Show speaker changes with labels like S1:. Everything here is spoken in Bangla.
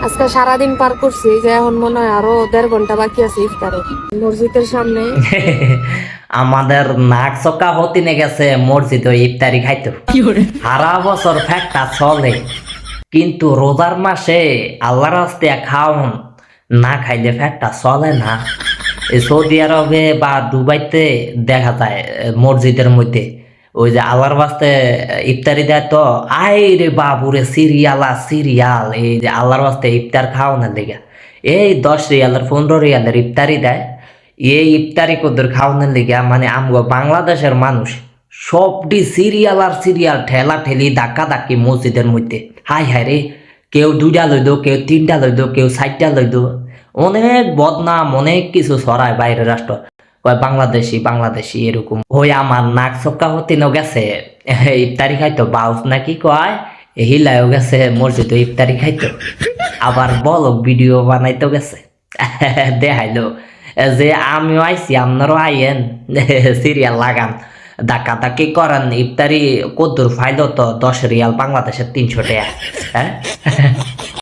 S1: আজকে সারাদিন পার করছি, যে এখন মনে হয় আরো 1.5 ঘন্টা বাকি আছে ইফতারে মসজিদের সামনে।
S2: আমাদের নাক চকা হতিনে গেছে মসজিদ ইফতারি খাইতো। সারা বছর ফ্যাক্টটা চলে, কিন্তু রোজার মাসে আল্লাহর রাস্তে খাওন না খাইলে ফ্যাটটা চলে না। এই সৌদি আরবে বা দুবাইতে দেখা যায় মসজিদের মধ্যে ওই যে আল্লাহর বাস্তে ইফতারি দেয়, তো আই রে বাবুরে সিরিয়াল আর সিরিয়াল, এই যে আল্লাহর বাস্তে ইফতার খাওয়ানোর লেগে এই 10 রিয়ালের 15 রিয়ালের ইফতারি দেয়। এই ইফতারি কদ্দুর খাওয়ানোর লেগে মানে আমগো বাংলাদেশের মানুষ সবটি সিরিয়াল আর সিরিয়াল, ঠেলা ঠেলি ধাক্কা ধাক্কি মসজিদের মধ্যে। হাই হাই রে, কেউ 2টা লইদ, কেউ 3টা লইদ, কেউ 4টা লইদ, অনেক বদনাম অনেক কিছু ছড়ায় বাইরের রাষ্ট্র। কয় বাংলাদেশি বাংলাদেশি এরকম। ওই আমার নাক চক্কা হতিনও গেছে ইফতারি খাইতো, বাউস নাকি কয় হিলায়ও গেছে মসজিদে ইফতারি খাইতো, আবার বলক ভিডিও বানাইতো গেছে। দেখাইলো যে আমিও আইছি, আপনারও আইয়েন, সিরিয়াল লাগান, ধাক্কা ধাক্কি করেন, ইফতারি কদ্দুর ফাইল তো 10 রিয়াল, বাংলাদেশের 300 টাকা। হ্যাঁ